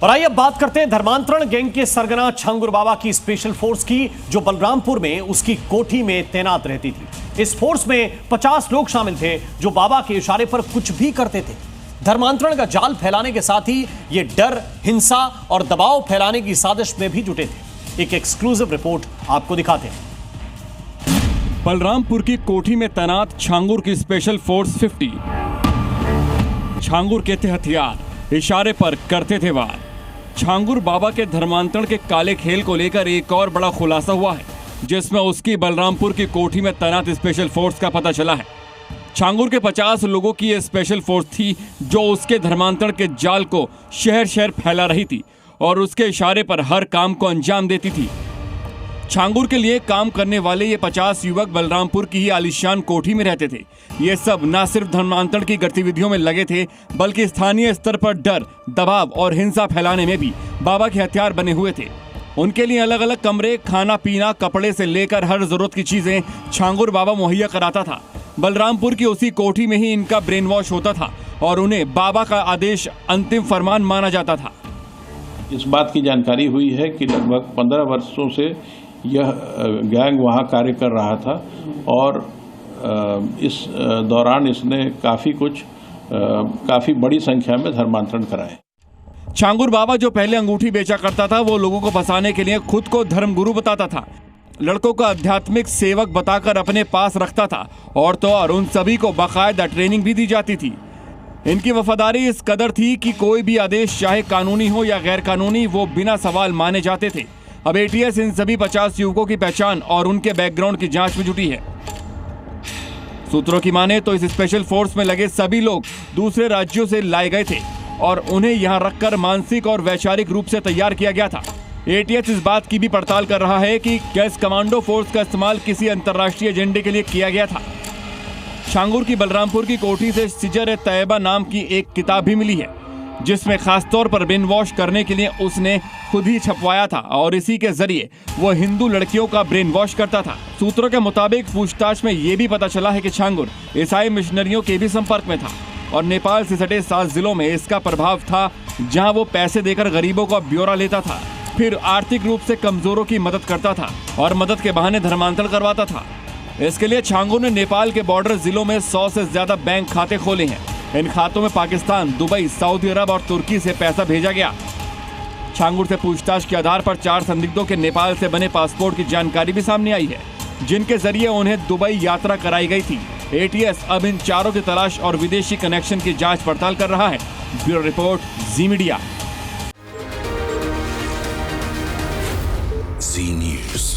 और आइए अब बात करते हैं धर्मांतरण गैंग के सरगना छांगुर बाबा की स्पेशल फोर्स की, जो बलरामपुर में उसकी कोठी में तैनात रहती थी। इस फोर्स में 50 लोग शामिल थे जो बाबा के इशारे पर कुछ भी करते थे। धर्मांतरण का जाल फैलाने के साथ ही ये डर, हिंसा और दबाव फैलाने की साजिश में भी जुटे थे। एक एक्सक्लूसिव रिपोर्ट आपको दिखाते हैं। बलरामपुर की कोठी में तैनात छांगुर की स्पेशल फोर्स 50। छांगुर के थे हथियार, इशारे पर करते थे वार। छांगुर बाबा के धर्मांतरण के काले खेल को लेकर एक और बड़ा खुलासा हुआ है, जिसमें उसकी बलरामपुर की कोठी में तैनात स्पेशल फोर्स का पता चला है। छांगुर के 50 लोगों की यह स्पेशल फोर्स थी जो उसके धर्मांतरण के जाल को शहर शहर फैला रही थी और उसके इशारे पर हर काम को अंजाम देती थी। छांगुर के लिए काम करने वाले ये 50 युवक बलरामपुर की ही आलीशान कोठी में रहते थे। ये सब न सिर्फ धर्मांतरण की गतिविधियों में लगे थे, बल्कि स्थानीय स्तर पर डर, दबाव और हिंसा फैलाने में भी बाबा के हथियार बने हुए थे। उनके लिए अलग अलग कमरे, खाना पीना, कपड़े से लेकर हर जरूरत की चीजें छांगुर बाबा मुहैया कराता था। बलरामपुर की उसी कोठी में ही इनका ब्रेन वॉश होता था और उन्हें बाबा का आदेश अंतिम फरमान माना जाता था। इस बात की जानकारी हुई है कि लगभग 15 वर्षों से यह गैंग वहाँ कार्य कर रहा था और इस दौरान इसने काफ़ी बड़ी संख्या में धर्मांतरण कराए। छांगुर बाबा जो पहले अंगूठी बेचा करता था, वो लोगों को फंसाने के लिए खुद को धर्मगुरु बताता था। लड़कों का आध्यात्मिक सेवक बताकर अपने पास रखता था और तो और उन सभी को बाकायदा ट्रेनिंग भी दी जाती थी। इनकी वफादारी इस कदर थी कि कोई भी आदेश, चाहे कानूनी हो या गैर कानूनी, वो बिना सवाल माने जाते थे। अब एटीएस इन सभी 50 युवकों की पहचान और उनके बैकग्राउंड की जांच में जुटी है। सूत्रों की माने तो इस स्पेशल फोर्स में लगे सभी लोग दूसरे राज्यों से लाए गए थे और उन्हें यहां रखकर मानसिक और वैचारिक रूप से तैयार किया गया था। एटीएस इस बात की भी पड़ताल कर रहा है कि क्या इस कमांडो फोर्स का इस्तेमाल किसी अंतर्राष्ट्रीय एजेंडे के लिए किया गया था। छांगुर की बलरामपुर की कोठी से सिजर-ए-तैयबा नाम की एक किताब भी मिली है, जिसमें खासतौर पर ब्रेन वॉश करने के लिए उसने खुद ही छपवाया था और इसी के जरिए वो हिंदू लड़कियों का ब्रेन वॉश करता था। सूत्रों के मुताबिक पूछताछ में ये भी पता चला है कि छांगुर ईसाई मिशनरियों के भी संपर्क में था और नेपाल से सटे 7 जिलों में इसका प्रभाव था, जहां वो पैसे देकर गरीबों का ब्यौरा लेता था, फिर आर्थिक रूप से कमजोरों की मदद करता था और मदद के बहाने धर्मांतरण करवाता था। इसके लिए छांगुर ने नेपाल के बॉर्डर जिलों में 100 से ज्यादा बैंक खाते खोले हैं। इन खातों में पाकिस्तान, दुबई, सऊदी अरब और तुर्की से पैसा भेजा गया। छांगुर से पूछताछ के आधार पर 4 संदिग्धों के नेपाल से बने पासपोर्ट की जानकारी भी सामने आई है, जिनके जरिए उन्हें दुबई यात्रा कराई गई थी। एटीएस अब इन चारों की तलाश और विदेशी कनेक्शन की जांच पड़ताल कर रहा है। ब्यूरो रिपोर्ट, जी मीडिया। जी न्यूज़।